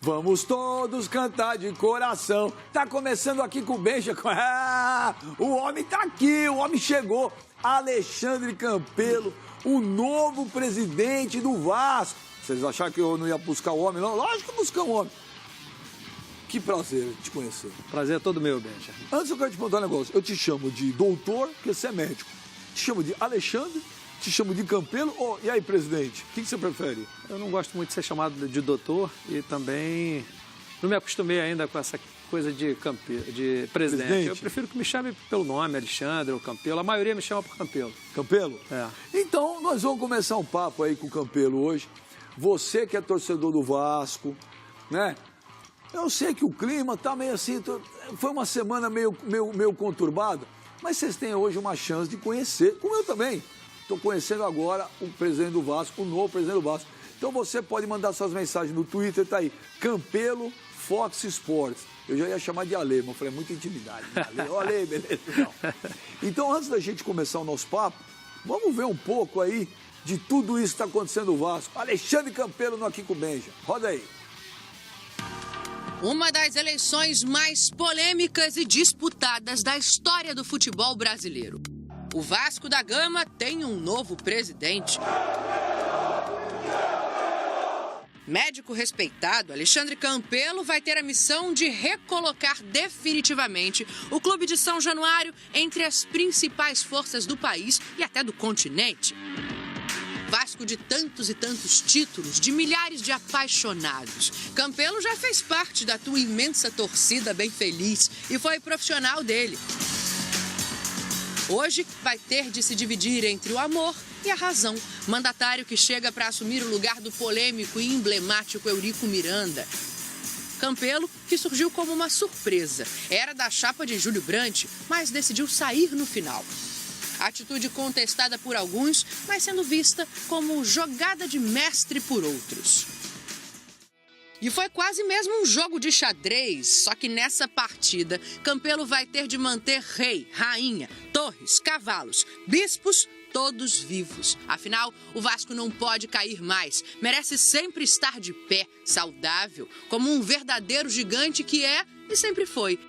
Vamos todos cantar de coração. Tá começando aqui com o Benja. O homem tá aqui, o homem chegou. Alexandre Campelo, o novo presidente do Vasco. Vocês acharam que eu não ia buscar o homem? Não, lógico que buscar o homem. Que prazer te conhecer. Prazer é todo meu, Benja. Antes eu quero te perguntar um negócio. Eu te chamo de doutor, porque você é médico. Te chamo de Alexandre, te chamo de Campelo. Oh, e aí, presidente, o que você prefere? Eu não gosto muito de ser chamado de doutor e também não me acostumei ainda com essa coisa de presidente. Eu prefiro que me chame pelo nome, Alexandre ou Campelo. A maioria me chama por Campelo. Campelo? É. Então, nós vamos começar um papo aí com o Campelo hoje. Você que é torcedor do Vasco, né? Eu sei que o clima tá meio assim, foi uma semana meio conturbada, mas vocês têm hoje uma chance de conhecer, como eu também. Estou conhecendo agora o presidente do Vasco, o novo presidente do Vasco. Então você pode mandar suas mensagens no Twitter, tá aí, Campelo Fox Sports. Eu já ia chamar de Ale, mas eu falei, é muita intimidade. Ale, oh, Ale, beleza. Não. Então, antes da gente começar o nosso papo, vamos ver um pouco aí de tudo isso que está acontecendo no Vasco. Alexandre Campelo no Aqui com o Benja. Roda aí. Uma das eleições mais polêmicas e disputadas da história do futebol brasileiro. O Vasco da Gama tem um novo presidente. Médico respeitado, Alexandre Campelo vai ter a missão de recolocar definitivamente o clube de São Januário entre as principais forças do país e até do continente. Vasco de tantos e tantos títulos, de milhares de apaixonados. Campelo já fez parte da tua imensa torcida bem feliz e foi profissional dele. Hoje vai ter de se dividir entre o amor e a razão. Mandatário que chega para assumir o lugar do polêmico e emblemático Eurico Miranda. Campelo, que surgiu como uma surpresa. Era da chapa de Júlio Brandt, mas decidiu sair no final. Atitude contestada por alguns, mas sendo vista como jogada de mestre por outros. E foi quase mesmo um jogo de xadrez, só que nessa partida, Campelo vai ter de manter rei, rainha, torres, cavalos, bispos, todos vivos. Afinal, o Vasco não pode cair mais, merece sempre estar de pé, saudável, como um verdadeiro gigante que é e sempre foi.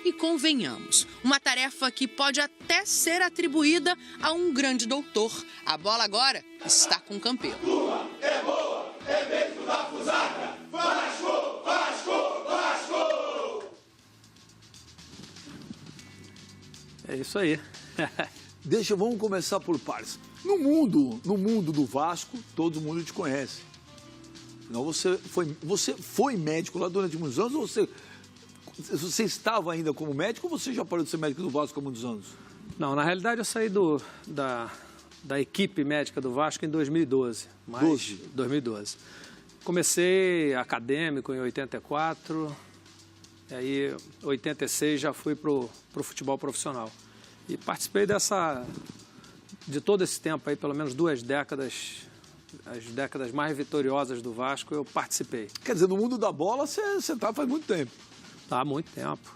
E convenhamos, uma tarefa que pode até ser atribuída a um grande doutor. A bola agora está com Campelo. Uma é boa, é dentro da fusaca. Vasco, Vasco, Vasco! É isso aí. Vamos começar por partes. No mundo do Vasco, todo mundo te conhece. Não, você foi médico lá durante muitos anos ou você estava ainda como médico ou você já parou de ser médico do Vasco há muitos anos? Não, na realidade eu saí da equipe médica do Vasco em 2012. 2012. Comecei acadêmico em 84, e aí em 86 já fui para o futebol profissional. E participei de todo esse tempo aí, pelo menos 2 décadas, as décadas mais vitoriosas do Vasco, eu participei. Quer dizer, no mundo da bola você está faz muito tempo. Há muito tempo.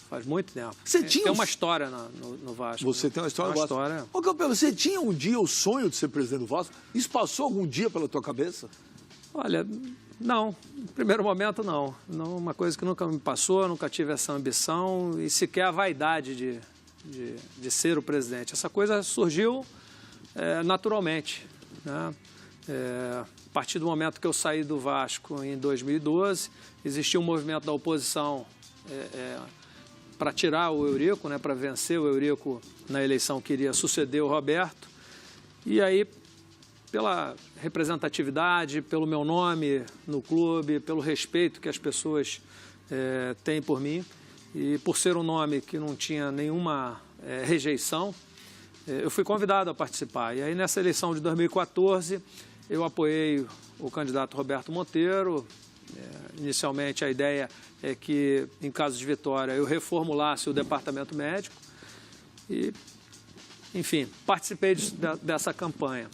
Faz muito tempo. Tem uma história no Vasco. Você tem uma história no Vasco. Ô, Campelo, você tinha um dia o sonho de ser presidente do Vasco? Isso passou algum dia pela tua cabeça? Olha, não. No primeiro momento, não. Uma coisa que nunca me passou, nunca tive essa ambição e sequer a vaidade de ser o presidente. Essa coisa surgiu naturalmente, né? A partir do momento que eu saí do Vasco em 2012, existia um movimento da oposição para tirar o Eurico, né, para vencer o Eurico na eleição que iria suceder o Roberto. E aí, pela representatividade, pelo meu nome no clube, pelo respeito que as pessoas têm por mim, e por ser um nome que não tinha nenhuma rejeição, eu fui convidado a participar. E aí, nessa eleição de 2014, eu apoiei o candidato Roberto Monteiro. Inicialmente, a ideia é que, em caso de vitória, eu reformulasse o departamento médico. E, enfim, participei dessa campanha.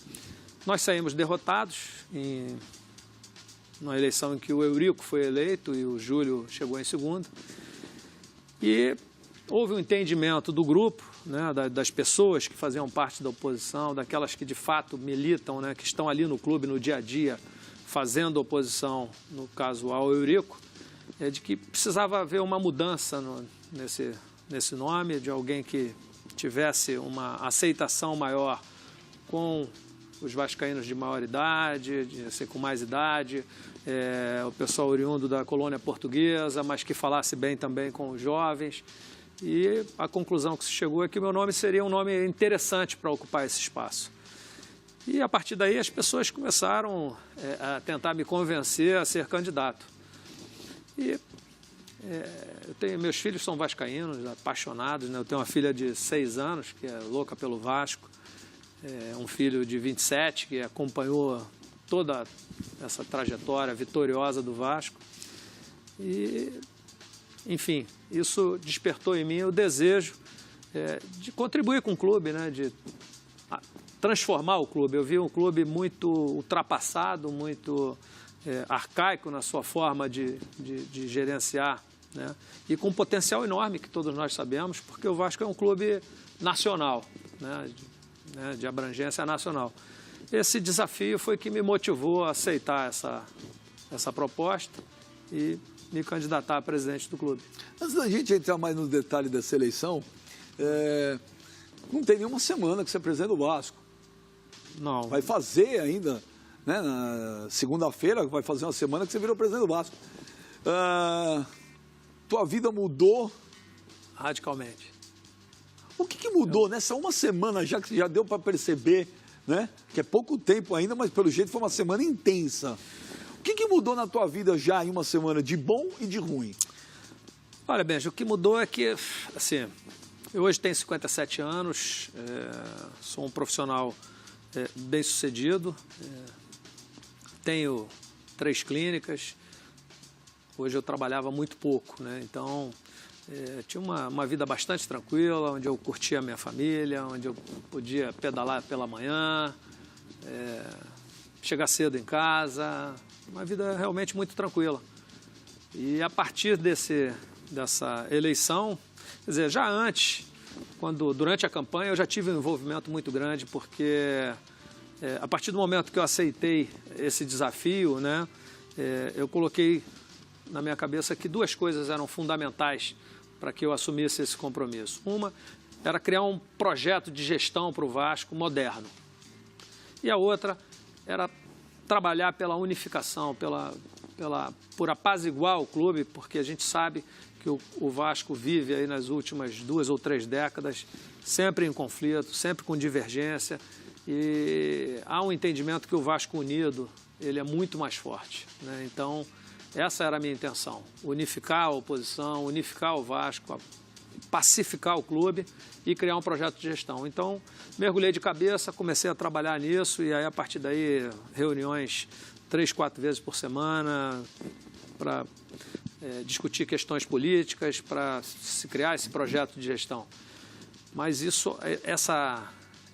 Nós saímos derrotados numa eleição em que o Eurico foi eleito e o Júlio chegou em segundo. E houve um entendimento do grupo, né, das pessoas que faziam parte da oposição, daquelas que de fato militam, né, que estão ali no clube no dia a dia, fazendo oposição, no caso ao Eurico, de que precisava haver uma mudança nesse nome, de alguém que tivesse uma aceitação maior com os vascaínos de maior idade, com mais idade, o pessoal oriundo da colônia portuguesa, mas que falasse bem também com os jovens. E a conclusão que se chegou é que o meu nome seria um nome interessante para ocupar esse espaço. E a partir daí as pessoas começaram a tentar me convencer a ser candidato. E meus filhos são vascaínos, apaixonados, né? Eu tenho uma filha de 6 anos, que é louca pelo Vasco, um filho de 27, que acompanhou toda essa trajetória vitoriosa do Vasco. E, enfim, isso despertou em mim o desejo de contribuir com o clube, né? De transformar o clube. Eu vi um clube muito ultrapassado, muito arcaico na sua forma de gerenciar, né? E com um potencial enorme, que todos nós sabemos, porque o Vasco é um clube nacional, né? De abrangência nacional. Esse desafio foi que me motivou a aceitar essa proposta e me candidatar a presidente do clube. Antes da gente entrar mais no detalhe dessa eleição, não tem nenhuma semana que você é presidente do Vasco. Não. Vai fazer ainda, né, na segunda-feira, vai fazer uma semana que você virou presidente do Vasco. Tua vida mudou? Radicalmente. O que mudou nessa uma semana já, que já deu para perceber, né? Que é pouco tempo ainda, mas pelo jeito foi uma semana intensa. O que mudou na tua vida já em uma semana, de bom e de ruim? Olha, Benja, o que mudou é que, assim, eu hoje tenho 57 anos, sou um profissional bem-sucedido, tenho 3 clínicas. Hoje eu trabalhava muito pouco, né? Então tinha uma vida bastante tranquila, onde eu curtia a minha família, onde eu podia pedalar pela manhã, chegar cedo em casa, uma vida realmente muito tranquila. E a partir dessa eleição, quer dizer, já antes, durante a campanha, eu já tive um envolvimento muito grande, porque a partir do momento que eu aceitei esse desafio, né, eu coloquei na minha cabeça que 2 coisas eram fundamentais para que eu assumisse esse compromisso. Uma era criar um projeto de gestão para o Vasco moderno. E a outra era trabalhar pela unificação, por apaziguar o clube, porque a gente sabe que o Vasco vive aí nas últimas 2 ou 3 décadas sempre em conflito, sempre com divergência, e há um entendimento que o Vasco unido ele é muito mais forte, né? Então, essa era a minha intenção, unificar a oposição, unificar o Vasco, pacificar o clube e criar um projeto de gestão. Então, mergulhei de cabeça, comecei a trabalhar nisso e aí, a partir daí, reuniões 3, 4 vezes por semana para discutir questões políticas, para se criar esse projeto de gestão. Mas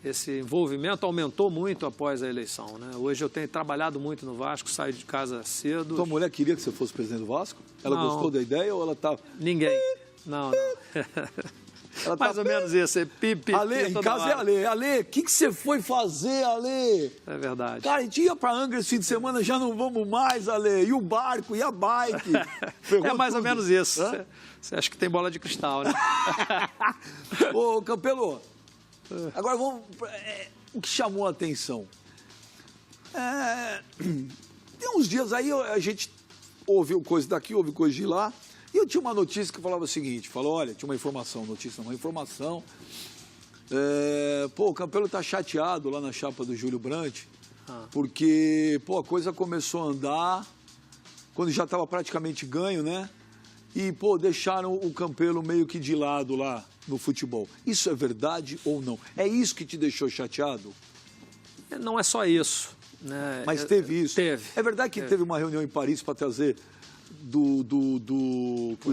esse envolvimento aumentou muito após a eleição, né? Hoje eu tenho trabalhado muito no Vasco, saio de casa cedo. Tua mulher queria que você fosse presidente do Vasco? Ela Não. gostou da ideia ou ela tá... Ninguém. Não. Ela Mais ou menos isso. Ale, em casa é Ale. Ale, o que você foi fazer, Ale? É verdade. Cara, a gente ia pra Angra esse fim de semana, já não vamos mais, Ale. E o barco, e a bike? É mais ou menos isso. Você acha que tem bola de cristal, né? Ô, Campelo, agora vamos... o que chamou a atenção? Tem uns dias aí a gente ouviu coisa daqui, ouviu coisa de lá, e eu tinha uma notícia que falava o seguinte, olha, tinha uma informação, uma informação, o Campelo tá chateado lá na chapa do Júlio Brandt, porque, a coisa começou a andar, quando já estava praticamente ganho, né? E, deixaram o Campelo meio que de lado lá no futebol. Isso é verdade ou não? É isso que te deixou chateado? Não é só isso, né? Mas teve isso? Teve. É verdade que teve uma reunião em Paris para trazer o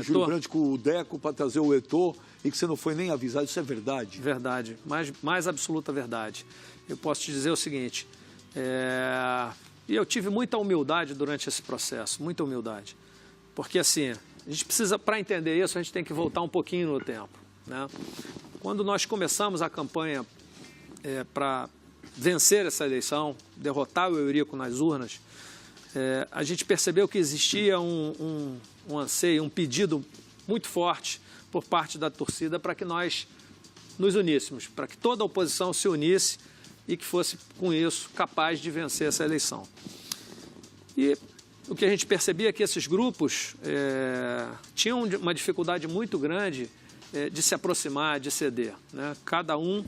Júlio Brandt com o Deco, para trazer o Eto'o, e que você não foi nem avisado. Isso é verdade? Verdade. Mais absoluta verdade. Eu posso te dizer o seguinte, e eu tive muita humildade durante esse processo, muita humildade. Porque, assim, a gente precisa, para entender isso, a gente tem que voltar um pouquinho no tempo, né? Quando nós começamos a campanha para vencer essa eleição, derrotar o Eurico nas urnas, a gente percebeu que existia um anseio, um pedido muito forte por parte da torcida para que nós nos uníssemos, para que toda a oposição se unisse e que fosse, com isso, capaz de vencer essa eleição. E o que a gente percebia é que esses grupos tinham uma dificuldade muito grande de se aproximar, de ceder, né? Cada um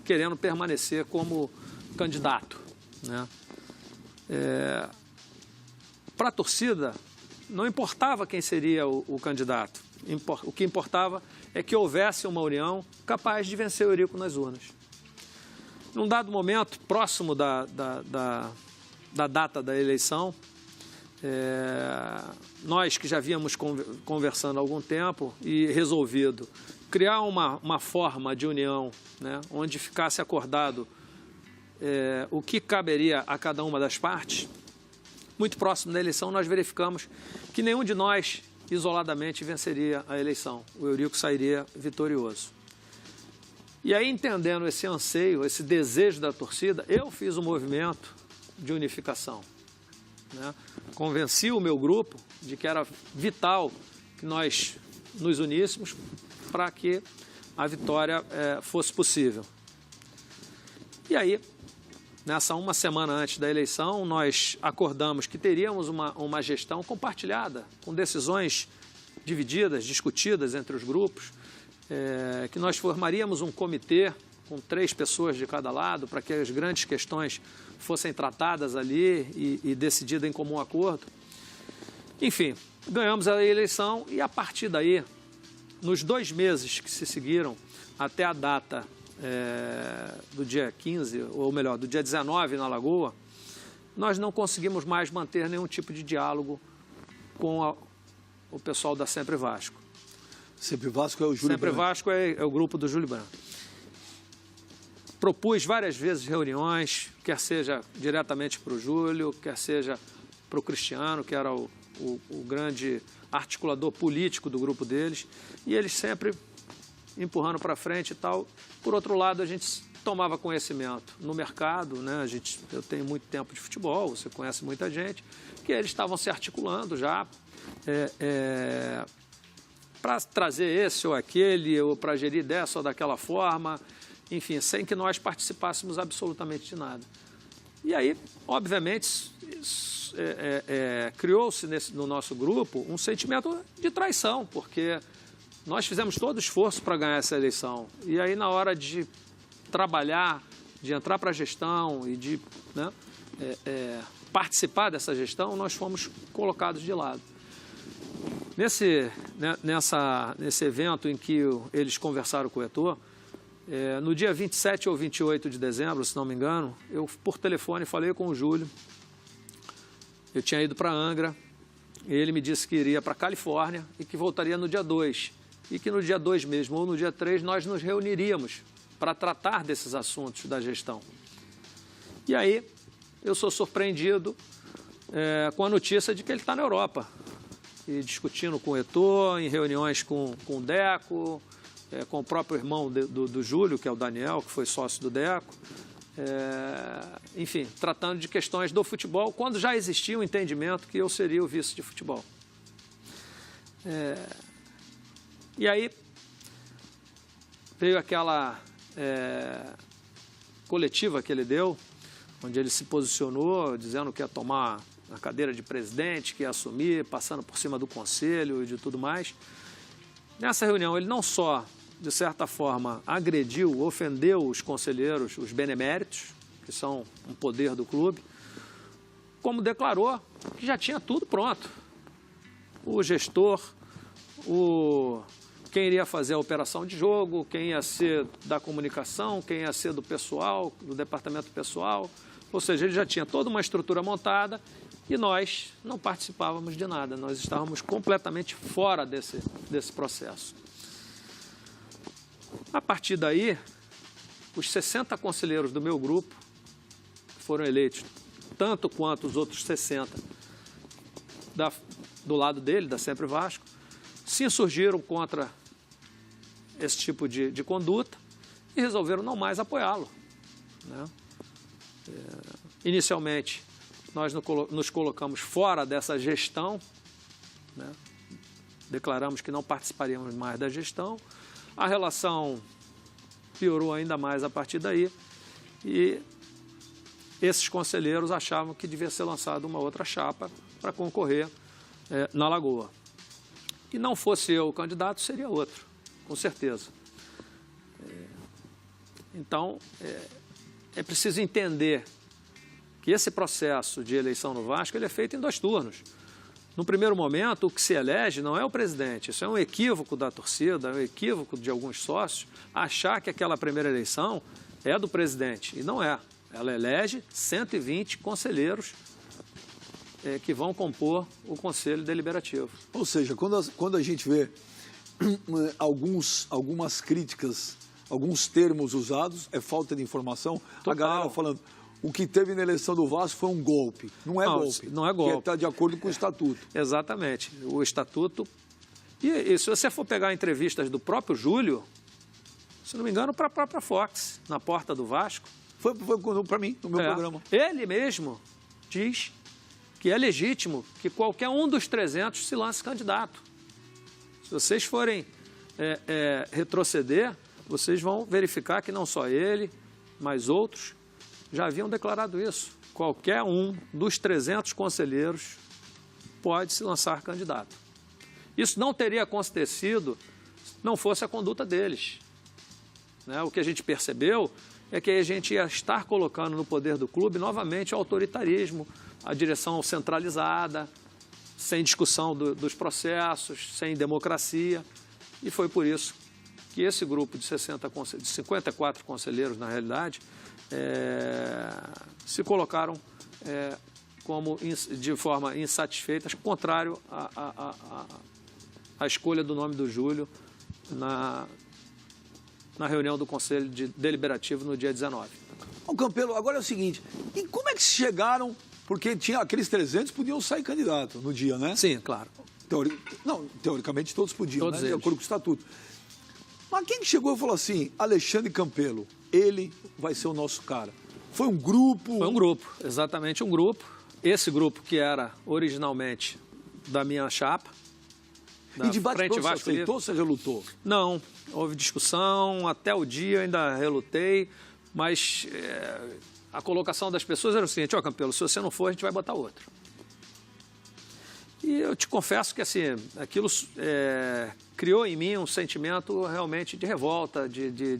querendo permanecer como candidato, né? Para a torcida, não importava quem seria o candidato. O que importava é que houvesse uma união capaz de vencer o Eurico nas urnas. Num dado momento, próximo da data da eleição, nós que já víamos conversando há algum tempo e resolvido criar uma forma de união, né, onde ficasse acordado o que caberia a cada uma das partes, muito próximo da eleição nós verificamos que nenhum de nós isoladamente venceria a eleição. O Eurico sairia vitorioso. E aí, entendendo esse anseio, esse desejo da torcida, eu fiz um movimento de unificação, né? Convenci o meu grupo de que era vital que nós nos uníssemos para que a vitória fosse possível. E aí, nessa uma semana antes da eleição, nós acordamos que teríamos uma gestão compartilhada, com decisões divididas, discutidas entre os grupos, que nós formaríamos um comitê com 3 pessoas de cada lado para que as grandes questões fossem tratadas ali e decididas em comum acordo. Enfim, ganhamos a eleição e, a partir daí, nos 2 meses que se seguiram até a data do dia 15, ou melhor, do dia 19 na Lagoa, nós não conseguimos mais manter nenhum tipo de diálogo com o pessoal da Sempre Vasco. Sempre Vasco é o Júlio Sempre Branco. Vasco é o grupo do Júlio Branco. Propus várias vezes reuniões, quer seja diretamente para o Júlio, quer seja para o Cristiano, que era o grande articulador político do grupo deles, e eles sempre empurrando para frente e tal. Por outro lado, a gente tomava conhecimento no mercado, né? Eu tenho muito tempo de futebol, você conhece muita gente, que eles estavam se articulando já para trazer esse ou aquele, ou para gerir dessa ou daquela forma, enfim, sem que nós participássemos absolutamente de nada. E aí, obviamente, criou-se no nosso grupo um sentimento de traição, porque nós fizemos todo o esforço para ganhar essa eleição. E aí, na hora de trabalhar, de entrar para a gestão e de participar dessa gestão, nós fomos colocados de lado. Nesse evento em que eles conversaram com o Heitor, no dia 27 ou 28 de dezembro, se não me engano, eu, por telefone, falei com o Júlio. Eu tinha ido para Angra, ele me disse que iria para a Califórnia e que voltaria no dia 2. E que no dia 2 mesmo, ou no dia 3, nós nos reuniríamos para tratar desses assuntos da gestão. E aí, eu sou surpreendido com a notícia de que ele está na Europa. E discutindo com o Heitor, em reuniões com o Deco, com o próprio irmão do Júlio, que é o Daniel, que foi sócio do Deco. Enfim, tratando de questões do futebol, quando já existia um entendimento que eu seria o vice de futebol. E aí veio aquela coletiva que ele deu, onde ele se posicionou dizendo que ia tomar a cadeira de presidente, que ia assumir, passando por cima do conselho e de tudo mais. Nessa reunião, ele não só, de certa forma, agrediu, ofendeu os conselheiros, os beneméritos, que são um poder do clube, como declarou que já tinha tudo pronto. O gestor, quem iria fazer a operação de jogo, quem ia ser da comunicação, quem ia ser do pessoal, do departamento pessoal. Ou seja, ele já tinha toda uma estrutura montada e nós não participávamos de nada. Nós estávamos completamente fora desse processo. A partir daí, os 60 conselheiros do meu grupo foram eleitos, tanto quanto os outros 60 do lado dele, da Sempre Vasco, se insurgiram contra esse tipo de conduta e resolveram não mais apoiá-lo, né? Inicialmente, nós nos colocamos fora dessa gestão, né? Declaramos que não participaríamos mais da gestão. A relação piorou ainda mais a partir daí e esses conselheiros achavam que devia ser lançada uma outra chapa para concorrer na Lagoa. E não fosse eu o candidato, seria outro, com certeza. Então, é preciso entender que esse processo de eleição no Vasco ele é feito em 2 turnos. No primeiro momento, o que se elege não é o presidente, isso é um equívoco da torcida, é um equívoco de alguns sócios, achar que aquela primeira eleição é do presidente, e não é. Ela elege 120 conselheiros que vão compor o Conselho Deliberativo. Ou seja, quando a gente vê algumas críticas, alguns termos usados, é falta de informação. Total. A galera falando, o que teve na eleição do Vasco foi um golpe. Não é golpe. Não é golpe. Está de acordo com o Estatuto. Exatamente. O Estatuto... E se você for pegar entrevistas do próprio Júlio, se não me engano, para a própria Fox, na porta do Vasco... Foi para mim, no meu programa. Ele mesmo diz que é legítimo que qualquer um dos 300 se lance candidato. Se vocês forem retroceder, vocês vão verificar que não só ele, mas outros já haviam declarado isso. Qualquer um dos 300 conselheiros pode se lançar candidato. Isso não teria acontecido se não fosse a conduta deles. Né? O que a gente percebeu é que a gente ia estar colocando no poder do clube novamente o autoritarismo, a direção centralizada, sem discussão dos processos, sem democracia. E foi por isso que esse grupo de 54 conselheiros, na realidade, se colocaram de forma insatisfeitas, contrário à escolha do nome do Júlio na reunião do Conselho Deliberativo no dia 19. Ô, Campelo, agora é o seguinte, e como é que chegaram, porque tinha aqueles 300 podiam sair candidato no dia, né? Sim, claro. Teoricamente todos podiam, todos né? De eles. acordo com o Estatuto. Mas quem chegou e falou assim, Alexandre Campelo, ele vai ser o nosso cara? Foi um grupo? Foi um grupo, exatamente um grupo. Esse grupo que era originalmente da minha chapa. E de bate-pronto você aceitou ou você relutou? Não, houve discussão, até o dia eu ainda relutei, mas a colocação das pessoas era o seguinte, Campelo, se você não for, a gente vai botar outro. E eu te confesso que assim, aquilo criou em mim um sentimento realmente de revolta, de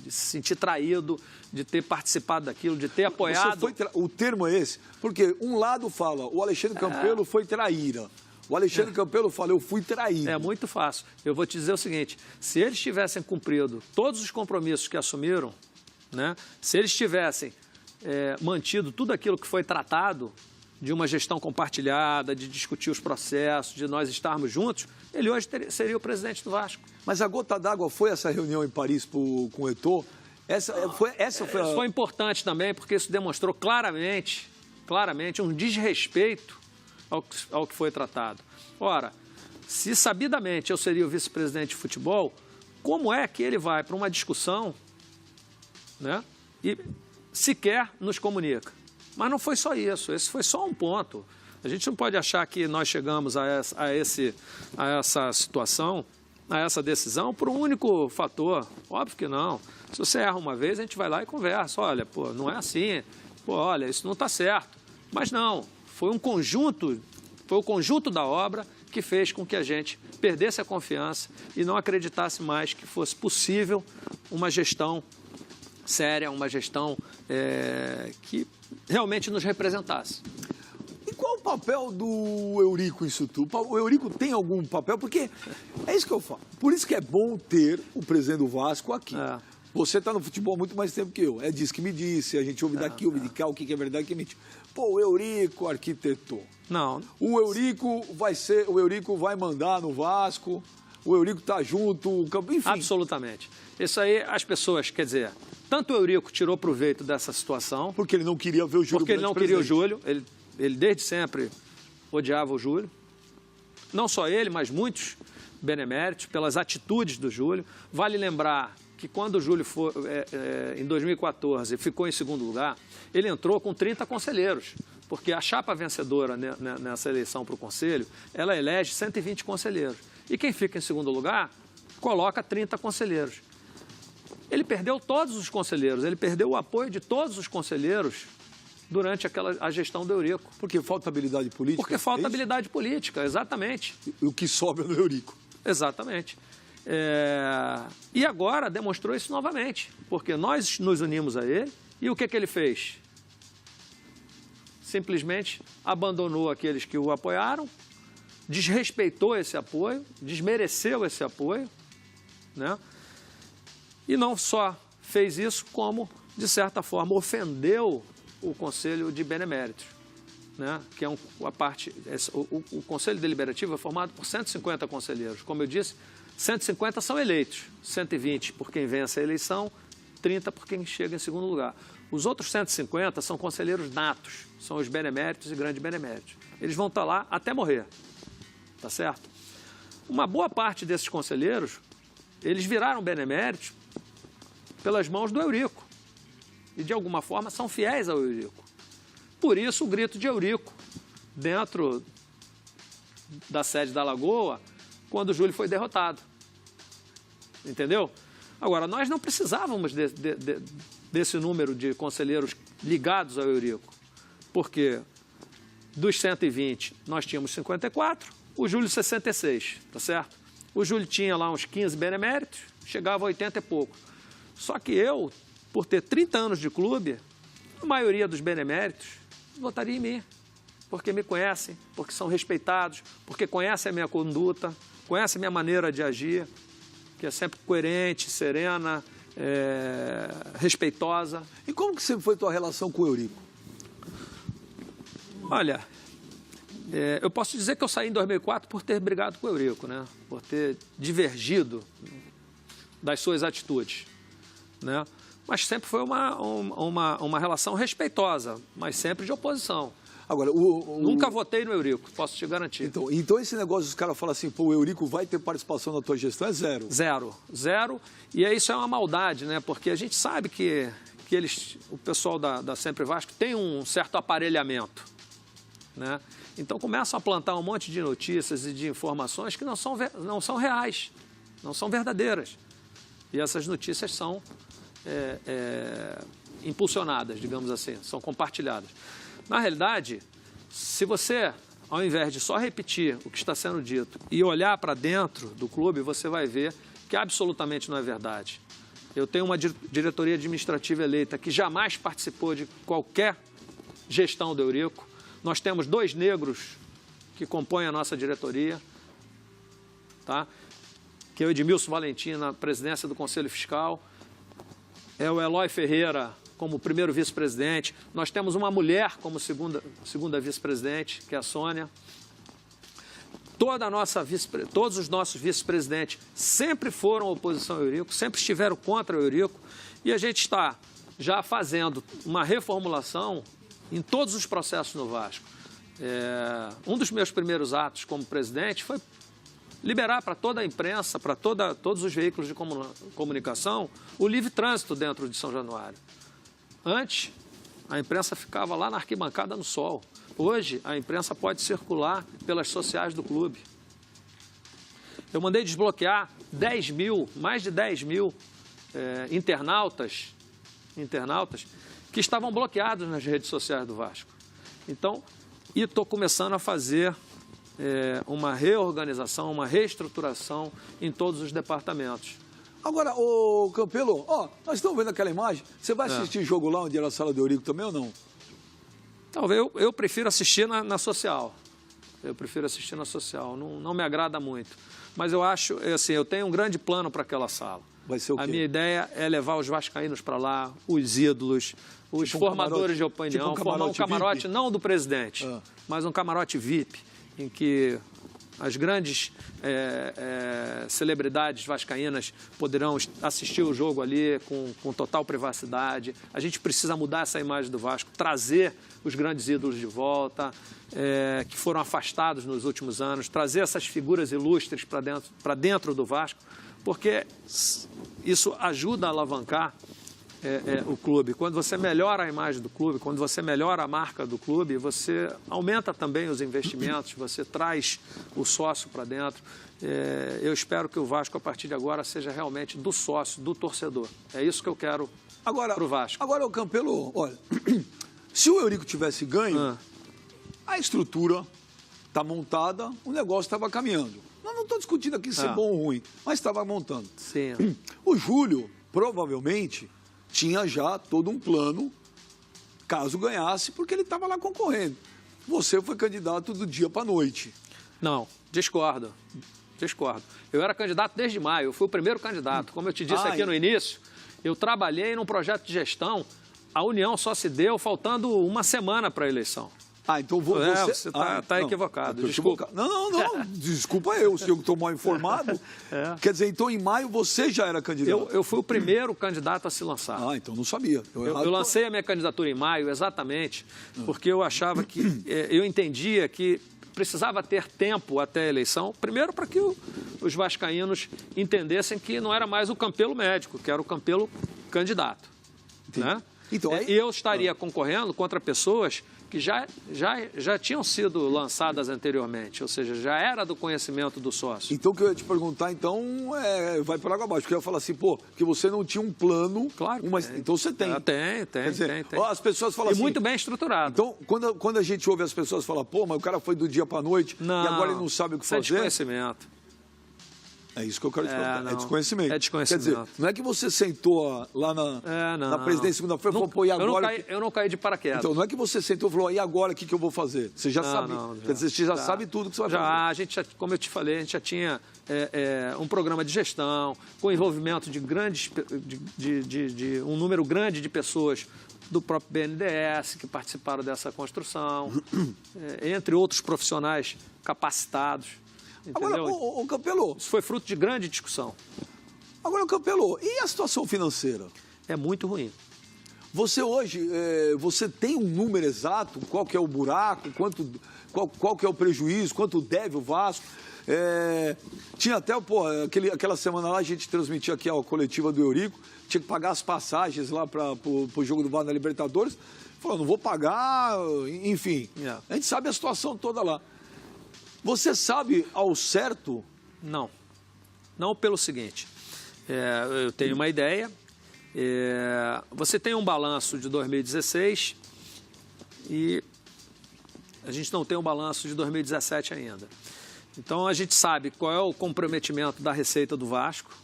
se sentir traído, de ter participado daquilo, de ter apoiado. O termo é esse, porque um lado fala, o Alexandre Campelo foi traíra. O Alexandre Campelo fala, eu fui traído. É muito fácil. Eu vou te dizer o seguinte, se eles tivessem cumprido todos os compromissos que assumiram, né, se eles tivessem mantido tudo aquilo que foi tratado, de uma gestão compartilhada, de discutir os processos, de nós estarmos juntos, ele hoje seria o presidente do Vasco. Mas a gota d'água foi essa reunião em Paris com o Eto'o? Foi importante também, porque isso demonstrou claramente um desrespeito ao que foi tratado. Ora, se sabidamente eu seria o vice-presidente de futebol, como é que ele vai para uma discussão, né, e sequer nos comunica? Mas não foi só isso, esse foi só um ponto. A gente não pode achar que nós chegamos a essa situação, a essa decisão, por um único fator. Óbvio que não. Se você erra uma vez, a gente vai lá e conversa. Olha, não é assim. Olha, isso não está certo. Mas não, foi o conjunto da obra que fez com que a gente perdesse a confiança e não acreditasse mais que fosse possível uma gestão séria, uma gestão que realmente nos representasse. E qual o papel do Eurico nisso tudo? O Eurico tem algum papel? Porque é isso que eu falo. Por isso que é bom ter o presidente do Vasco aqui. Você está no futebol há muito mais tempo que eu. É disso que me disse, a gente ouve daqui, ouve de cá, o que é verdade, o que é mentira. O Eurico arquitetou. Não. O Eurico vai mandar no Vasco, o Eurico está junto, enfim. Absolutamente. Isso aí, as pessoas, quer dizer, tanto o Eurico tirou proveito dessa situação. Porque ele não queria ver o Júlio. Porque ele não queria o Júlio. Ele desde sempre odiava o Júlio. Não só ele, mas muitos beneméritos pelas atitudes do Júlio. Vale lembrar que quando o Júlio em 2014 ficou em segundo lugar, ele entrou com 30 conselheiros. porque a chapa vencedora nessa eleição para o Conselho, ela elege 120 conselheiros. E quem fica em segundo lugar, coloca 30 conselheiros. Ele perdeu todos os conselheiros, ele perdeu o apoio de todos os conselheiros durante a gestão do Eurico. Porque falta habilidade política? Porque falta habilidade política, exatamente. E o que sobra do Eurico. Exatamente. E agora demonstrou isso novamente, porque nós nos unimos a ele e o que ele fez? Simplesmente abandonou aqueles que o apoiaram, desrespeitou esse apoio, desmereceu esse apoio, né? E não só fez isso, como, de certa forma, ofendeu o Conselho de Beneméritos, né? Que é o Conselho Deliberativo é formado por 150 conselheiros. Como eu disse, 150 são eleitos, 120 por quem vence a eleição, 30 por quem chega em segundo lugar. Os outros 150 são conselheiros natos, são os beneméritos e grandes beneméritos. Eles vão estar lá até morrer, tá certo? Uma boa parte desses conselheiros, eles viraram beneméritos pelas mãos do Eurico. E, de alguma forma, são fiéis ao Eurico. Por isso, o grito de Eurico, dentro da sede da Lagoa, quando o Júlio foi derrotado. Entendeu? Agora, nós não precisávamos desse número de conselheiros ligados ao Eurico, porque dos 120, nós tínhamos 54, o Júlio 66, tá certo? O Júlio tinha lá uns 15 beneméritos, chegava a 80 e pouco. Só que eu, por ter 30 anos de clube, a maioria dos beneméritos votaria em mim, porque me conhecem, porque são respeitados, porque conhecem a minha conduta, conhecem a minha maneira de agir, que é sempre coerente, serena, respeitosa. E como que sempre foi a tua relação com o Eurico? Olha, eu posso dizer que eu saí em 2004 por ter brigado com o Eurico, né? Por ter divergido das suas atitudes, né? Mas sempre foi uma relação respeitosa, mas sempre de oposição. Agora, Nunca votei no Eurico, posso te garantir. Então esse negócio, os caras falam assim, pô, o Eurico vai ter participação na tua gestão, é zero. Zero. E isso é uma maldade, né? Porque a gente sabe que o pessoal da Sempre Vasco tem um certo aparelhamento, né? Então começam a plantar um monte de notícias e de informações que não são reais, não são verdadeiras. E essas notícias são impulsionadas, digamos assim, são compartilhadas. Na realidade, se você, ao invés de só repetir o que está sendo dito e olhar para dentro do clube, você vai ver que absolutamente não é verdade. Eu tenho uma diretoria administrativa eleita que jamais participou de qualquer gestão do Eurico. Nós temos 2 negros que compõem a nossa diretoria, tá? Que é o Edmilson Valentim na presidência do Conselho Fiscal, é o Eloy Ferreira como primeiro vice-presidente. Nós temos uma mulher como segunda vice-presidente, que é a Sônia. Todos os nossos vice-presidentes sempre foram oposição ao Eurico, sempre estiveram contra o Eurico. E a gente está já fazendo uma reformulação em todos os processos no Vasco. Um dos meus primeiros atos como presidente foi liberar para toda a imprensa, para todos os veículos de comunicação, o livre trânsito dentro de São Januário. Antes, a imprensa ficava lá na arquibancada no sol. Hoje, a imprensa pode circular pelas sociais do clube. Eu mandei desbloquear mais de 10 mil internautas que estavam bloqueados nas redes sociais do Vasco. Então, e estou começando a fazer uma reorganização, uma reestruturação em todos os departamentos. Agora, ô Campelo, nós estamos vendo aquela imagem. Você vai assistir jogo lá onde era a sala do Eurico também ou não? Talvez eu prefiro assistir na social. Eu prefiro assistir na social. Não me agrada muito. Mas eu acho, assim, eu tenho um grande plano para aquela sala. Vai ser o quê? A minha ideia é levar os vascaínos para lá, os ídolos, os formadores de opinião, formar um camarote VIP? Não do presidente, mas um camarote VIP, em que as grandes celebridades vascaínas poderão assistir o jogo ali com total privacidade. A gente precisa mudar essa imagem do Vasco, trazer os grandes ídolos de volta, que foram afastados nos últimos anos, trazer essas figuras ilustres para dentro do Vasco, porque isso ajuda a alavancar o clube. Quando você melhora a imagem do clube, quando você melhora a marca do clube, você aumenta também os investimentos, você traz o sócio para dentro. Eu espero que o Vasco, a partir de agora, seja realmente do sócio, do torcedor. É isso que eu quero para o Vasco. Agora, o Campelo, olha, se o Eurico tivesse ganho, a estrutura está montada, o negócio estava caminhando. Nós não estou discutindo aqui se é bom ou ruim, mas estava montando. Sim. O Júlio, provavelmente, tinha já todo um plano, caso ganhasse, porque ele estava lá concorrendo. Você foi candidato do dia para a noite. Não, discordo. Eu era candidato desde maio, eu fui o primeiro candidato. Como eu te disse aqui no início, eu trabalhei num projeto de gestão, a união só se deu faltando uma semana para a eleição. Então você está equivocado, desculpa. Não, desculpa eu, se eu estou mal informado. Quer dizer, então em maio você já era candidato? Eu fui o primeiro candidato a se lançar. Então não sabia. Eu lancei a minha candidatura em maio, exatamente, porque eu achava que, eu entendia que precisava ter tempo até a eleição, primeiro para que os vascaínos entendessem que não era mais o Campelo médico, que era o Campelo candidato. Né? Então, E eu estaria concorrendo contra pessoas que já tinham sido lançadas anteriormente, ou seja, já era do conhecimento do sócio. Então, o que eu ia te perguntar, vai para água abaixo, porque eu ia falar assim, que você não tinha um plano. Claro. Então você tem. Tem. As pessoas falam assim... E muito bem estruturado. Então, quando a gente ouve as pessoas falar, mas o cara foi do dia para a noite e agora ele não sabe o que fazer... Isso é desconhecimento. É isso que eu quero te perguntar. É desconhecimento. É desconhecimento. Quer dizer, não é que você sentou lá na presidência segunda-feira e falou, pô, e agora... Eu não caí de paraquedas. Então, não é que você sentou e falou, e agora o que eu vou fazer? Você já sabe. Quer dizer, você já sabe tudo que você vai fazer. Como eu te falei, a gente já tinha um programa de gestão, com envolvimento de um número grande de pessoas do próprio BNDES que participaram dessa construção, entre outros profissionais capacitados. Entendeu? Agora, o Campelo... Isso foi fruto de grande discussão. Agora, Campelo, e a situação financeira? É muito ruim. Você hoje, você tem um número exato? Qual que é o buraco? Qual que é o prejuízo? Quanto deve o Vasco? Tinha até, aquela semana lá, a gente transmitia aqui a coletiva do Eurico, tinha que pagar as passagens lá para o jogo do Vasco na Libertadores. Falou, não vou pagar, enfim. A gente sabe a situação toda lá. Você sabe ao certo? Não. Não pelo seguinte, eu tenho uma ideia, você tem um balanço de 2016 e a gente não tem um balanço de 2017 ainda. Então a gente sabe qual é o comprometimento da receita do Vasco,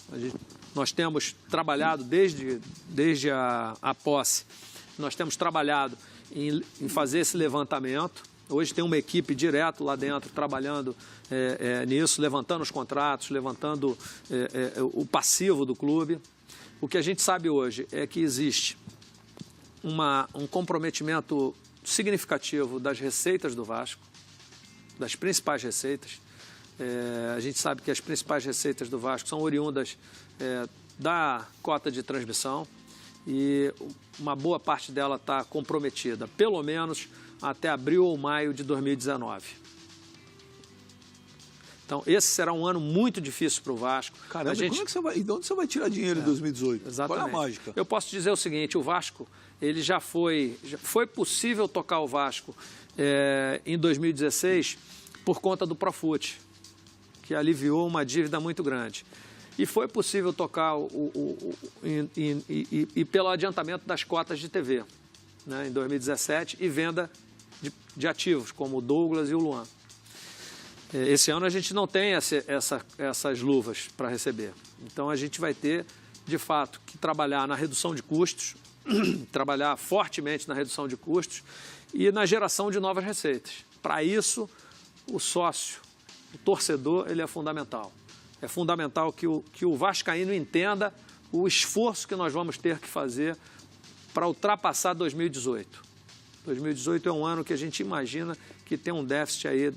nós temos trabalhado desde a posse, nós temos trabalhado em fazer esse levantamento. Hoje tem uma equipe direto lá dentro trabalhando nisso, levantando os contratos, levantando o passivo do clube. O que a gente sabe hoje é que existe um comprometimento significativo das receitas do Vasco, das principais receitas. A gente sabe que as principais receitas do Vasco são oriundas da cota de transmissão e uma boa parte dela está comprometida, pelo menos até abril ou maio de 2019. Então, esse será um ano muito difícil para o Vasco. Caramba, como é que você vai, e de onde você vai tirar dinheiro em 2018? Exatamente. Qual é a mágica? Eu posso dizer o seguinte, o Vasco, ele já foi possível tocar o Vasco em 2016 por conta do Profut, que aliviou uma dívida muito grande. E foi possível tocar pelo adiantamento das cotas de TV, né, em 2017, e venda de ativos, como o Douglas e o Luan. Esse ano a gente não tem essas luvas para receber. Então a gente vai ter, de fato, que trabalhar na redução de custos, trabalhar fortemente na redução de custos e na geração de novas receitas. Para isso, o sócio, o torcedor, ele é fundamental. É fundamental que o vascaíno entenda o esforço que nós vamos ter que fazer para ultrapassar 2018. 2018 é um ano que a gente imagina que tem um déficit aí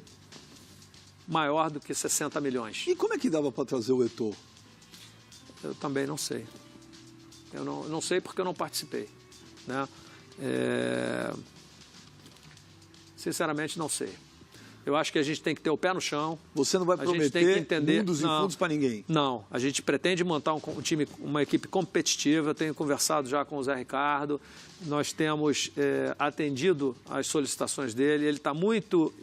maior do que 60 milhões. E como é que dava para trazer o Eto'o? Eu também não sei. Eu não sei porque eu não participei, né? Sinceramente, não sei. Eu acho que a gente tem que ter o pé no chão. Você não vai A gente tem que prometer entender... mundos e fundos para ninguém. Não, a gente pretende montar um time, uma equipe competitiva. Eu tenho conversado já com o Zé Ricardo. Nós temos atendido às solicitações dele. Ele está muito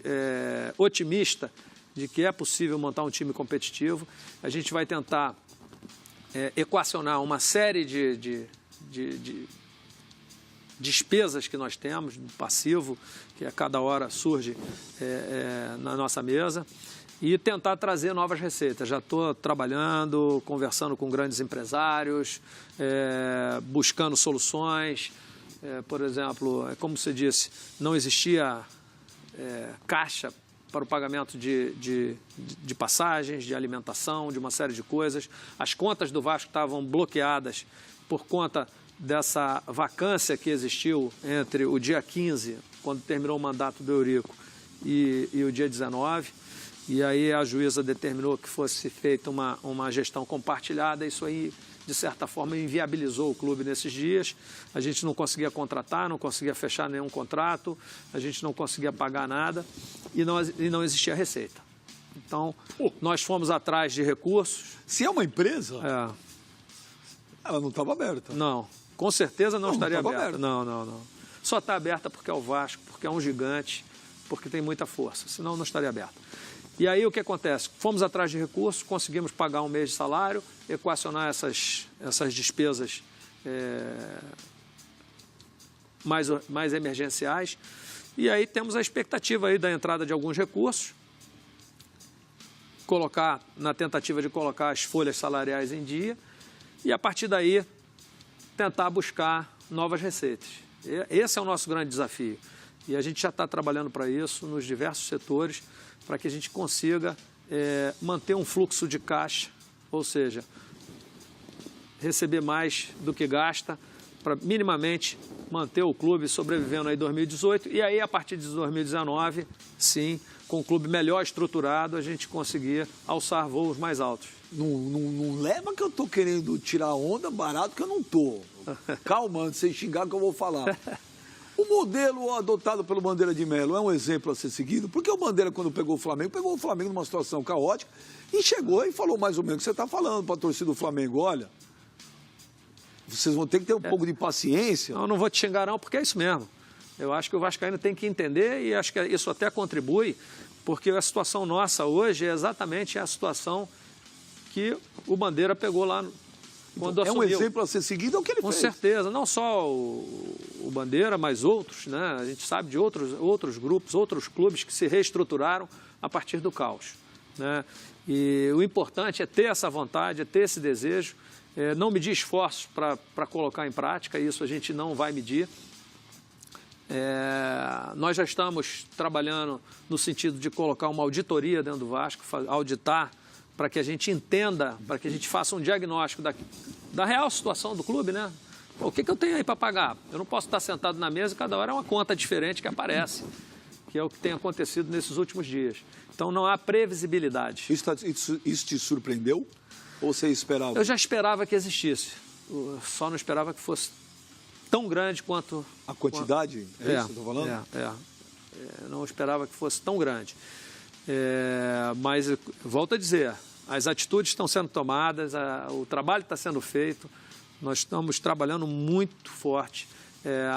otimista de que é possível montar um time competitivo. A gente vai tentar equacionar uma série de despesas que nós temos, do passivo, que a cada hora surge na nossa mesa, e tentar trazer novas receitas. Já estou trabalhando, conversando com grandes empresários, buscando soluções. Por exemplo, como você disse, não existia caixa para o pagamento de passagens, de alimentação, de uma série de coisas. As contas do Vasco estavam bloqueadas por conta dessa vacância que existiu entre o dia 15, quando terminou o mandato do Eurico, e o dia 19. E aí a juíza determinou que fosse feita uma gestão compartilhada. Isso aí, de certa forma, inviabilizou o clube nesses dias. A gente não conseguia contratar, não conseguia fechar nenhum contrato, a gente não conseguia pagar nada e não existia receita. Então, nós fomos atrás de recursos. Se é uma empresa, ela não estava aberta. Não, com certeza não estaria estava aberta. aberta. Não. Só está aberta porque é o Vasco, porque é um gigante, porque tem muita força, senão não estaria aberta. E aí o que acontece? Fomos atrás de recursos, conseguimos pagar um mês de salário, equacionar essas despesas mais emergenciais, e aí temos a expectativa aí da entrada de alguns recursos, na tentativa de colocar as folhas salariais em dia, e a partir daí tentar buscar novas receitas. Esse é o nosso grande desafio. E a gente já está trabalhando para isso nos diversos setores, para que a gente consiga manter um fluxo de caixa, ou seja, receber mais do que gasta, para minimamente manter o clube sobrevivendo aí em 2018. E aí, a partir de 2019, sim, com o clube melhor estruturado, a gente conseguir alçar voos mais altos. Não leva que eu estou querendo tirar onda barato, que eu não estou. Calma, antes de você xingar que eu vou falar. O modelo adotado pelo Bandeira de Melo é um exemplo a ser seguido, porque o Bandeira, quando pegou o Flamengo numa situação caótica e chegou e falou mais ou menos o que você está falando para a torcida do Flamengo. Olha, vocês vão ter que ter um pouco de paciência. Não vou te xingar não, porque é isso mesmo. Eu acho que o vascaíno tem que entender e acho que isso até contribui, porque a situação nossa hoje é exatamente a situação que o Bandeira pegou lá quando assumiu. É um exemplo a ser seguido, é o que ele fez. Com certeza, não só o Bandeira, mas outros, né? A gente sabe de outros grupos, outros clubes que se reestruturaram a partir do caos, né? E o importante é ter essa vontade, é ter esse desejo, não medir esforços para colocar em prática, isso a gente não vai medir. Nós já estamos trabalhando no sentido de colocar uma auditoria dentro do Vasco, auditar, para que a gente entenda, para que a gente faça um diagnóstico da real situação do clube, né? O que eu tenho aí para pagar? Eu não posso estar sentado na mesa e cada hora é uma conta diferente que aparece, que é o que tem acontecido nesses últimos dias. Então não há previsibilidade. Isso te surpreendeu? Ou você esperava? Eu já esperava que existisse, só não esperava que fosse tão grande quanto... A quantidade? É isso que eu estou falando? Não esperava que fosse tão grande. Mas, volto a dizer, as atitudes estão sendo tomadas, o trabalho está sendo feito, nós estamos trabalhando muito forte.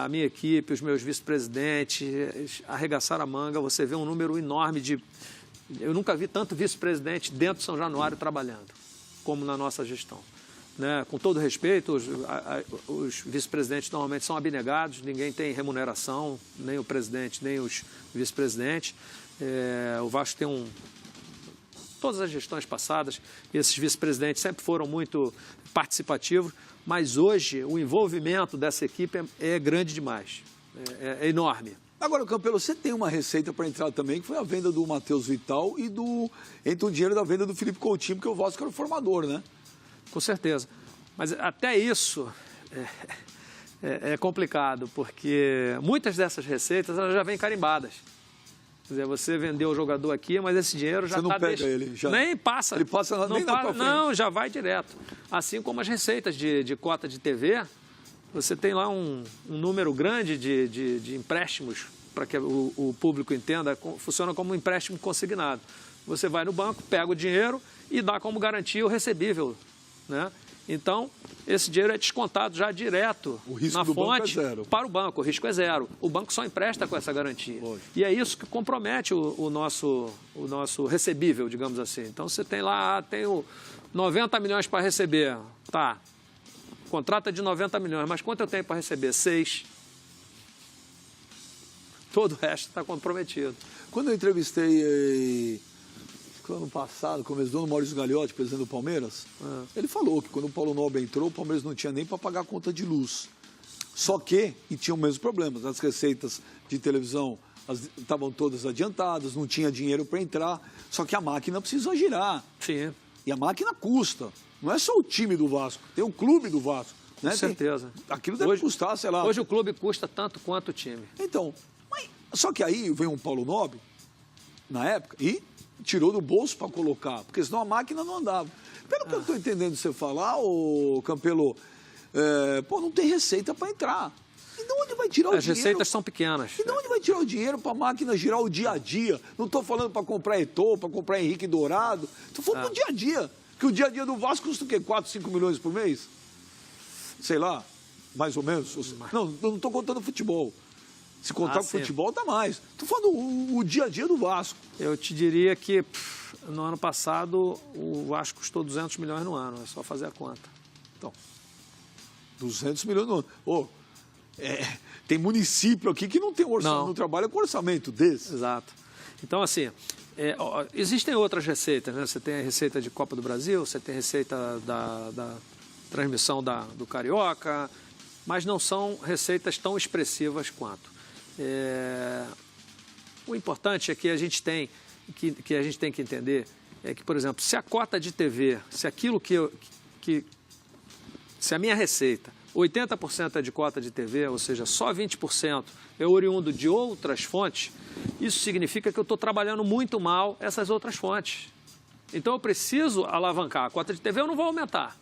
A minha equipe, os meus vice-presidentes arregaçaram a manga, você vê um número enorme de... Eu nunca vi tanto vice-presidente dentro de São Januário trabalhando, como na nossa gestão. Né? Com todo respeito, os vice-presidentes normalmente são abnegados, ninguém tem remuneração, nem o presidente, nem os vice-presidentes. O Vasco tem todas as gestões passadas, esses vice-presidentes sempre foram muito participativos, mas hoje o envolvimento dessa equipe é grande demais, é enorme. Agora, Campelo, você tem uma receita para entrar também, que foi a venda do Matheus Vital e entre o dinheiro da venda do Felipe Coutinho, porque o Vasco era o formador, né? Com certeza. Mas até isso é complicado, porque muitas dessas receitas elas já vêm carimbadas. Quer dizer, você vendeu o jogador aqui, mas esse dinheiro já está... Você não pega ele, já... Nem passa. Ele passa nem dá para frente. Não, já vai direto. Assim como as receitas de cota de TV, você tem lá um número grande de empréstimos para que o público entenda, funciona como um empréstimo consignado. Você vai no banco, pega o dinheiro e dá como garantia o recebível, né? Então, esse dinheiro é descontado já direto na fonte para o banco. O risco é zero. O banco só empresta com essa garantia. E é isso que compromete o nosso recebível, digamos assim. Então, você tem lá, tenho 90 milhões para receber. Tá, contrata de 90 milhões, mas quanto eu tenho para receber? 6. Todo o resto está comprometido. Quando eu entrevistei ano passado, começo do ano, Maurício Gagliotti, presidente do Palmeiras, ele falou que quando o Paulo Nobre entrou, o Palmeiras não tinha nem para pagar a conta de luz. Só que, e tinha os mesmos problemas, as receitas de televisão estavam todas adiantadas, não tinha dinheiro para entrar, só que a máquina precisa girar. Sim. E a máquina custa. Não é só o time do Vasco, tem o clube do Vasco. Né? Com certeza. Aquilo deve custar, sei lá. Hoje o clube custa tanto quanto o time. Então, só que aí veio um Paulo Nobre, na época, e tirou do bolso para colocar, porque senão a máquina não andava. Pelo que eu estou entendendo você falar, ô Campelo, não tem receita para entrar. E de onde vai tirar o dinheiro? As receitas são pequenas. E de onde vai tirar o dinheiro para a máquina girar o dia a dia? Não estou falando para comprar Eto'o, para comprar Henrique Dourado. Estou falando do dia a dia. Que o dia a dia do Vasco custa o quê? 4, 5 milhões por mês? Sei lá, mais ou menos. Não, eu não estou contando futebol. Se contar com futebol, dá mais. Estou falando o dia a dia do Vasco. Eu te diria que no ano passado o Vasco custou 200 milhões no ano. É só fazer a conta. Então, 200 milhões no ano. Tem município aqui que não tem orçamento, não trabalha com orçamento desse. Exato. Então, assim, existem outras receitas, né? Você tem a receita de Copa do Brasil, você tem a receita da transmissão do Carioca, mas não são receitas tão expressivas quanto. O importante é que a gente tem que entender é que, por exemplo, se a cota de TV, se aquilo se a minha receita, 80% é de cota de TV, ou seja, só 20% é oriundo de outras fontes, isso significa que eu estou trabalhando muito mal essas outras fontes. Então eu preciso alavancar. A cota de TV eu não vou aumentar,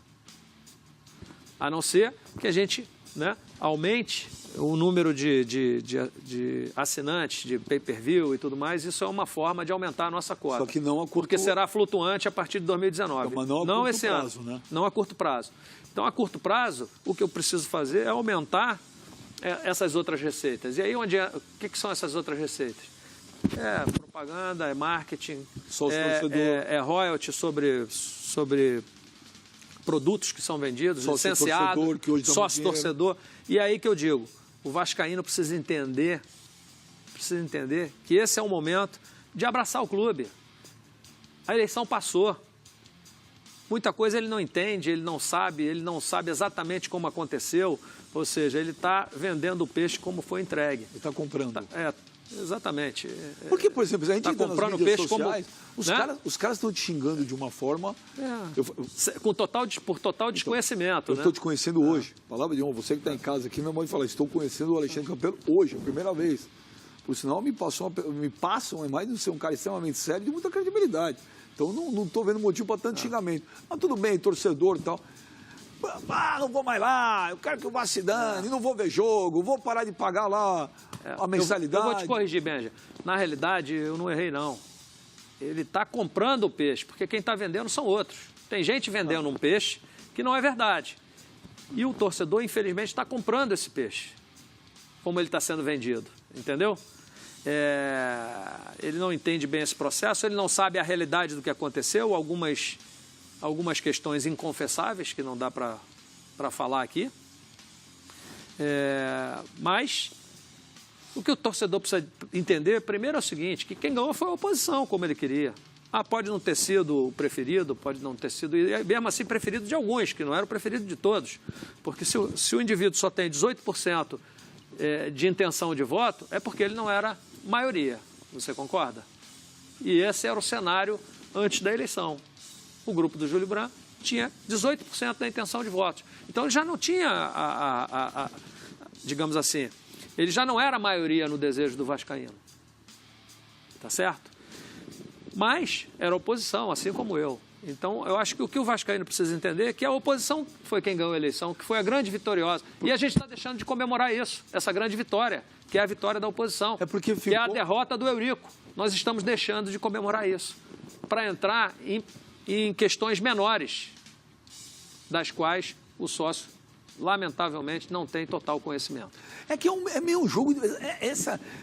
a não ser que a gente, né, aumente o número de assinantes, de pay-per-view e tudo mais. Isso é uma forma de aumentar a nossa cota. Só que não a curto... Porque será flutuante a partir de 2019. Mas não esse prazo, ano, né? Não a curto prazo. Então, a curto prazo, o que eu preciso fazer é aumentar essas outras receitas. E aí, o que são essas outras receitas? É propaganda, é marketing, é royalty sobre produtos que são vendidos, licenciado, sócio-torcedor. E aí que eu digo, o vascaíno precisa entender que esse é o momento de abraçar o clube. A eleição passou. Muita coisa ele não entende, ele não sabe exatamente como aconteceu, ou seja, ele está vendendo o peixe como foi entregue. Ele está comprando. Exatamente. Porque, por exemplo, a gente está comprando nas mídias sociais, os caras estão te xingando de uma forma... por total desconhecimento. Eu estou te conhecendo hoje. Palavra de honra, você que está em casa aqui, minha mãe fala, estou conhecendo o Alexandre Campelo hoje, a primeira vez. Por sinal, me passam, mais de ser um cara extremamente sério, de muita credibilidade. Então, não estou vendo motivo para tanto xingamento. Mas tudo bem, torcedor e tal. Não vou mais lá, eu quero que o Vasco se dane, não vou ver jogo, vou parar de pagar lá a mensalidade. Eu vou te corrigir, Benja. Na realidade, eu não errei, não. Ele está comprando o peixe, porque quem está vendendo são outros. Tem gente vendendo um peixe que não é verdade. E o torcedor, infelizmente, está comprando esse peixe, como ele está sendo vendido, entendeu? Ele não entende bem esse processo, ele não sabe a realidade do que aconteceu, algumas questões inconfessáveis que não dá para falar aqui. Mas o que o torcedor precisa entender, primeiro é o seguinte, que quem ganhou foi a oposição, como ele queria. Pode não ter sido o preferido, pode não ter sido, e mesmo assim, preferido de alguns, que não era o preferido de todos. Porque se o indivíduo só tem 18% de intenção de voto, é porque ele não era maioria. Você concorda? E esse era o cenário antes da eleição. O grupo do Júlio Branco tinha 18% da intenção de votos. Então, ele já não tinha, digamos assim, ele já não era a maioria no desejo do vascaíno. Tá certo? Mas era oposição, assim como eu. Então, eu acho que o que o vascaíno precisa entender é que a oposição foi quem ganhou a eleição, que foi a grande vitoriosa. E a gente está deixando de comemorar isso, essa grande vitória, que é a vitória da oposição, É porque que é a ficou- derrota do Eurico. Nós estamos deixando de comemorar isso, para entrar em questões menores, das quais o sócio, lamentavelmente, não tem total conhecimento. É que é meio um jogo.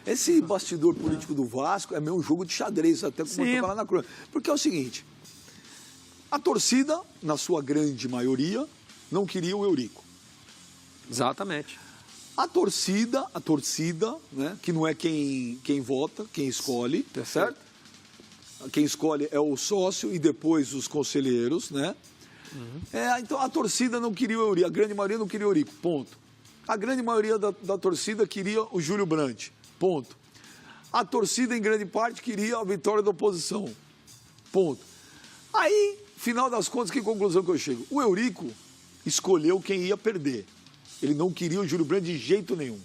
Esse bastidor político do Vasco é meio um jogo de xadrez, até como eu Sim. tô falando na crônica. Porque é o seguinte: a torcida, na sua grande maioria, não queria o Eurico. Exatamente. A torcida, né, que não é quem vota, quem escolhe, certo? Quem escolhe é o sócio e depois os conselheiros, né? Então a torcida não queria o Eurico, a grande maioria não queria o Eurico, ponto. A grande maioria da torcida queria o Júlio Brandt, ponto. A torcida, em grande parte, queria a vitória da oposição, ponto. Aí, final das contas, que conclusão que eu chego? O Eurico escolheu quem ia perder. Ele não queria o Júlio Brandt de jeito nenhum.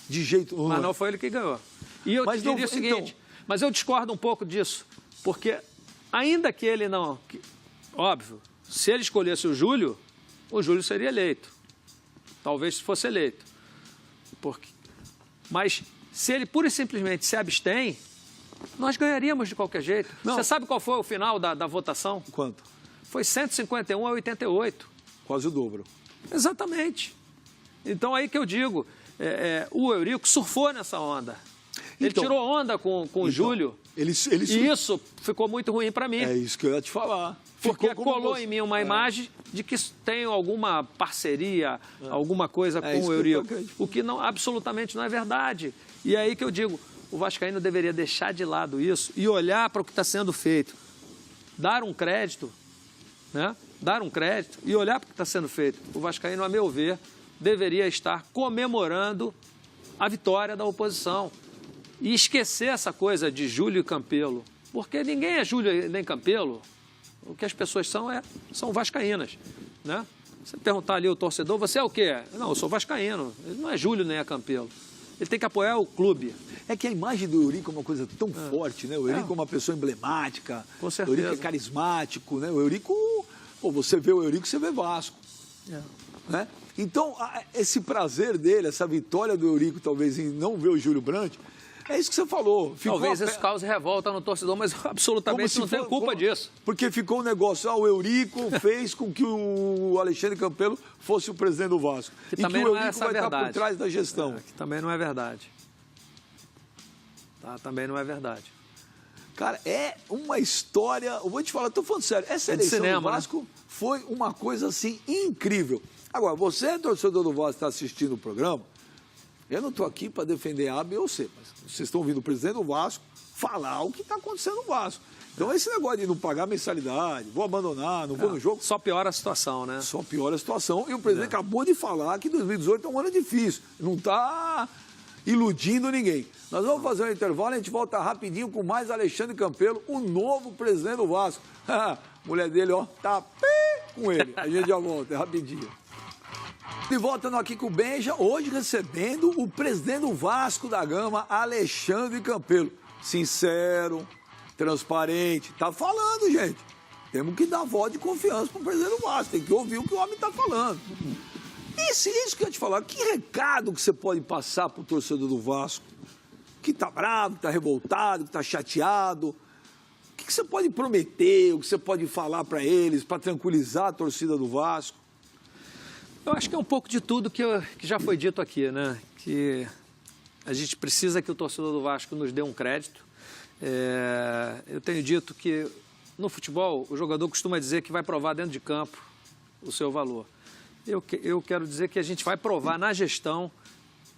De jeito nenhum. Mas não foi ele que ganhou. E eu Mas te não diria o foi- seguinte, então- mas eu discordo um pouco disso, porque ainda que ele não... óbvio, se ele escolhesse o Júlio seria eleito. Talvez fosse eleito. Mas se ele pura e simplesmente se abstém, nós ganharíamos de qualquer jeito. Não. Você sabe qual foi o final da votação? Quanto? Foi 151 a 88. Quase o dobro. Exatamente. Então aí que eu digo, o Eurico surfou nessa onda. Ele Então- tirou onda com o Júlio Ele e isso ficou muito ruim para mim. É isso que eu ia te falar. Porque Ficou como colou você- em mim uma imagem de que tem alguma parceria, alguma coisa É com isso o que eu Eurico. acredito. O que não, absolutamente não é verdade. E aí que eu digo, o vascaíno deveria deixar de lado isso e olhar para o que está sendo feito. Dar um crédito, né? Dar um crédito e olhar para o que está sendo feito. O vascaíno, a meu ver, deveria estar comemorando a vitória da oposição. E esquecer essa coisa de Júlio e Campelo. Porque ninguém é Júlio nem Campelo. O que as pessoas são vascaínas, né? Você perguntar ali ao torcedor, você é o quê? Não, eu sou vascaíno. Ele não é Júlio nem é Campelo. Ele tem que apoiar o clube. É que a imagem do Eurico é uma coisa tão forte, né? O Eurico é uma pessoa emblemática. Com O certeza. Eurico é carismático, né? O Eurico... Pô, você vê o Eurico, você vê Vasco. Né? Então, esse prazer dele, essa vitória do Eurico, talvez, em não ver o Júlio Brandt, é isso que você falou. Ficou Talvez a isso pé- cause revolta no torcedor, mas como absolutamente se não tem for- culpa como- disso. Porque ficou um negócio, o Eurico fez com que o Alexandre Campelo fosse o presidente do Vasco. Que e também que o não é Eurico essa vai estar por verdade. trás da gestão. Que também não é verdade. Tá? Também não é verdade. Cara, é uma história... Eu vou te falar, estou falando sério. Essa É de eleição cinema, do né? Vasco foi uma coisa, assim, incrível. Agora, você, torcedor do Vasco, está assistindo o programa, eu não estou aqui para defender A, B ou C, mas vocês estão ouvindo o presidente do Vasco falar o que está acontecendo no Vasco. Então, esse negócio de não pagar mensalidade, vou abandonar, não vou no jogo, Só piora a situação, né? só piora a situação. E o presidente acabou de falar que 2018 é um ano difícil. Não está iludindo ninguém. Nós vamos fazer um intervalo e a gente volta rapidinho com mais Alexandre Campelo, o novo presidente do Vasco. A mulher dele, ó, tá com ele. A gente já volta, é rapidinho. De volta aqui com o Benja, hoje recebendo o presidente do Vasco da Gama, Alexandre Campelo. Sincero, transparente, tá falando, gente. Temos que dar voz de confiança para o presidente do Vasco, tem que ouvir o que o homem está falando. Isso que eu ia te falar, que recado que você pode passar para o torcedor do Vasco, que está bravo, que está revoltado, que está chateado? O que você pode prometer, o que você pode falar para eles, para tranquilizar a torcida do Vasco? Eu acho que é um pouco de tudo que já foi dito aqui, né? Que a gente precisa que o torcedor do Vasco nos dê um crédito. Eu tenho dito que no futebol o jogador costuma dizer que vai provar dentro de campo o seu valor. Eu quero dizer que a gente vai provar na gestão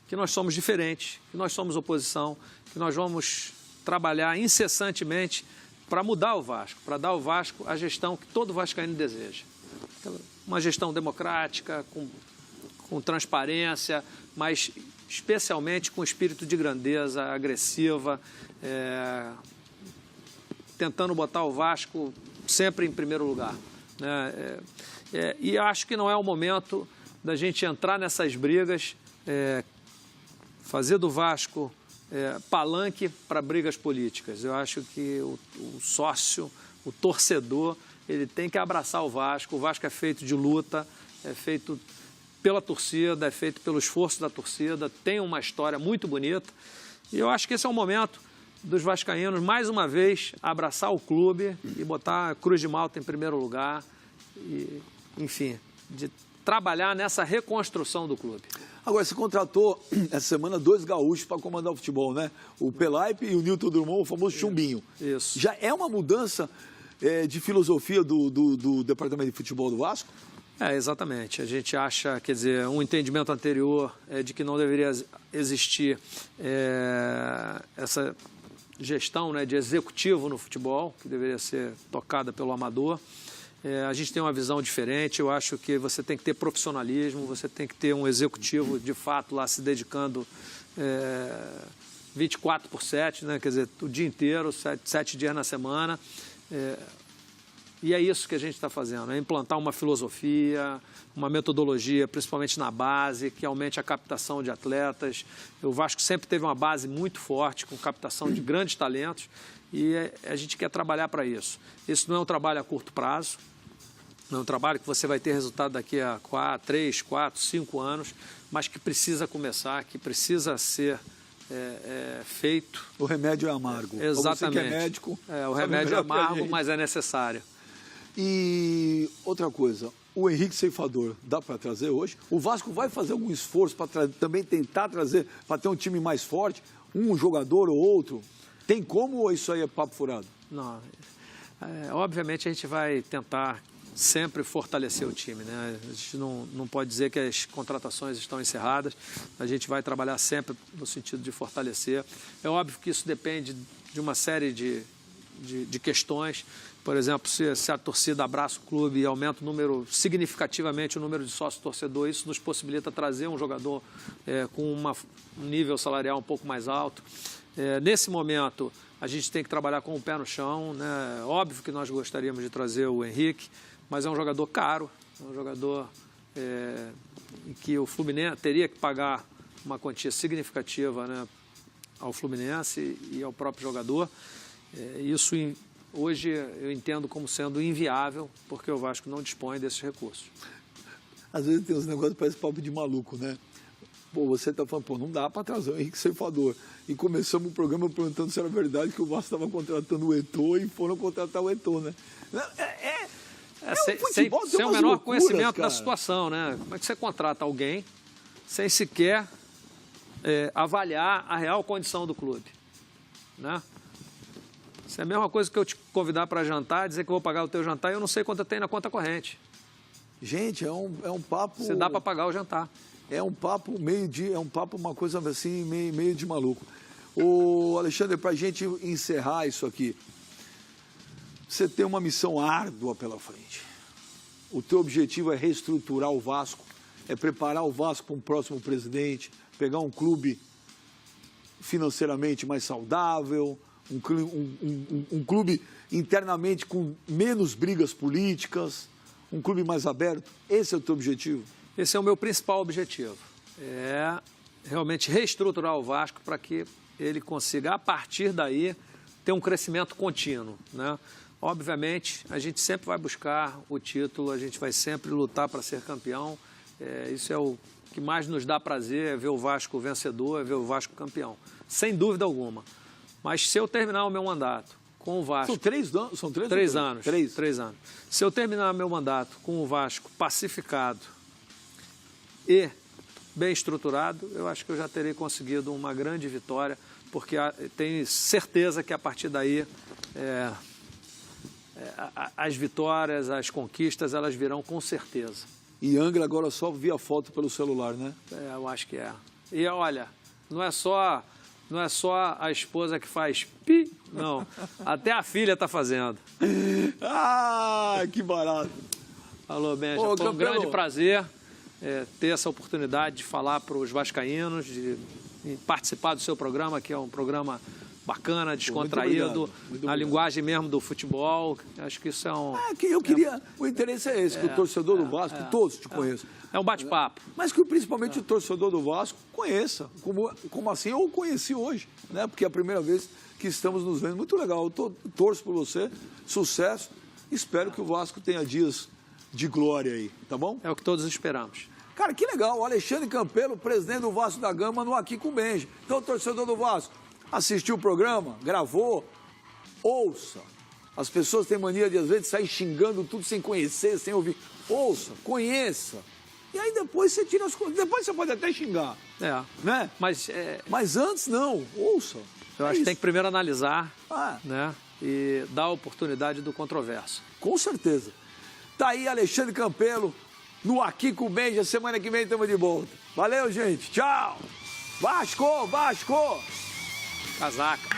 que nós somos diferentes, que nós somos oposição, que nós vamos trabalhar incessantemente para mudar o Vasco, para dar ao Vasco a gestão que todo vascaíno deseja. Uma gestão democrática, com transparência, mas especialmente com espírito de grandeza, agressiva, tentando botar o Vasco sempre em primeiro lugar, né? E acho que não é o momento da gente entrar nessas brigas, fazer do Vasco palanque para brigas políticas. Eu acho que o sócio, o torcedor, ele tem que abraçar o Vasco. O Vasco é feito de luta, é feito pela torcida, é feito pelo esforço da torcida, tem uma história muito bonita. E eu acho que esse é o momento dos vascaínos, mais uma vez, abraçar o clube e botar a Cruz de Malta em primeiro lugar. E, enfim, de trabalhar nessa reconstrução do clube. Agora, você contratou essa semana 2 gaúchos para comandar o futebol, né? O Pelaipe e o Nilton Drummond, o famoso Chumbinho. Isso. Já é uma mudança de filosofia do Departamento de Futebol do Vasco? Exatamente. A gente acha, quer dizer, um entendimento anterior de que não deveria existir essa gestão, né, de executivo no futebol, que deveria ser tocada pelo amador. A gente tem uma visão diferente. Eu acho que você tem que ter profissionalismo, você tem que ter um executivo, de fato, lá se dedicando 24/7, né? Quer dizer, o dia inteiro, 7 dias na semana. E é isso que a gente está fazendo, é implantar uma filosofia, uma metodologia, principalmente na base, que aumente a captação de atletas. O Vasco sempre teve uma base muito forte, com captação de grandes talentos, e a gente quer trabalhar para isso. Isso não é um trabalho a curto prazo, não é um trabalho que você vai ter resultado daqui a 3, 4, 5 anos, mas que precisa começar, que precisa ser feito. O remédio é amargo. Exatamente. Você que é médico, o remédio é amargo, mas é necessário. E outra coisa, o Henrique Ceifador, dá para trazer hoje? O Vasco vai fazer algum esforço para também tentar trazer, para ter um time mais forte, um jogador ou outro? Tem como ou isso aí é papo furado? Não. Obviamente a gente vai tentar sempre fortalecer o time, né? A gente não pode dizer que as contratações estão encerradas, a gente vai trabalhar sempre no sentido de fortalecer. É óbvio que isso depende de uma série de questões. Por exemplo, se a torcida abraça o clube e aumenta significativamente o número de sócio-torcedor, isso nos possibilita trazer um jogador com um nível salarial um pouco mais alto. Nesse momento, a gente tem que trabalhar com o pé no chão, né? Óbvio que nós gostaríamos de trazer o Henrique, mas é um jogador caro, é um jogador em que o Fluminense teria que pagar uma quantia significativa, né, ao Fluminense e ao próprio jogador. Isso hoje eu entendo como sendo inviável, porque o Vasco não dispõe desses recursos. Às vezes tem uns negócios que parece papo de maluco, né? Pô, você está falando, não dá para trazer o Henrique Ceifador. E começamos o programa perguntando se era verdade que o Vasco estava contratando o Eto'o e foram contratar o Eto'o, né? Sem o menor conhecimento da situação, né? Como é que você contrata alguém sem sequer avaliar a real condição do clube, né? Isso é a mesma coisa que eu te convidar para jantar, dizer que eu vou pagar o teu jantar e eu não sei quanto eu tenho na conta corrente. Gente, é um papo... Você dá para pagar o jantar. É um papo uma coisa assim, meio de maluco. Ô, Alexandre, para a gente encerrar isso aqui, você tem uma missão árdua pela frente. O teu objetivo é reestruturar o Vasco, é preparar o Vasco para um próximo presidente, pegar um clube financeiramente mais saudável, um clube internamente com menos brigas políticas, um clube mais aberto. Esse é o teu objetivo? Esse é o meu principal objetivo. É realmente reestruturar o Vasco para que ele consiga, a partir daí, ter um crescimento contínuo, né? Obviamente, a gente sempre vai buscar o título, a gente vai sempre lutar para ser campeão. Isso é o que mais nos dá prazer, é ver o Vasco vencedor, é ver o Vasco campeão. Sem dúvida alguma. Mas se eu terminar o meu mandato com o Vasco... São 3 anos. Três. 3 anos. Se eu terminar meu mandato com o Vasco pacificado e bem estruturado, eu acho que eu já terei conseguido uma grande vitória, porque tenho certeza que a partir daí as vitórias, as conquistas, elas virão com certeza. E Angra agora só via foto pelo celular, né? Eu acho que é. E olha, não é só a esposa que faz pi, não. Até a filha está fazendo. Ah, que barato. Alô, Benja, foi um grande prazer ter essa oportunidade de falar para os vascaínos, de participar do seu programa, que é um programa bacana, descontraído, na linguagem mesmo do futebol. Acho que isso é um... O interesse é esse, que o torcedor do Vasco, todos te conheçam. É um bate-papo. Mas que principalmente o torcedor do Vasco conheça, como assim eu o conheci hoje, né? Porque é a primeira vez que estamos nos vendo. Muito legal, eu torço por você, sucesso, espero que o Vasco tenha dias de glória aí, tá bom? É o que todos esperamos. Cara, que legal, o Alexandre Campelo, presidente do Vasco da Gama, no Aqui com o Benja. Então, torcedor do Vasco, assistiu o programa, gravou, ouça. As pessoas têm mania de, às vezes, sair xingando tudo sem conhecer, sem ouvir. Ouça, conheça. E aí depois você tira as coisas. Depois você pode até xingar, né? Mas antes, não. Ouça. Eu acho que tem que primeiro analisar, Ah. né? E dar a oportunidade do controverso. Com certeza. Tá aí Alexandre Campelo, no Aqui com o Benja. Semana que vem estamos de volta. Valeu, gente. Tchau. Vasco, Vasco. Casaca.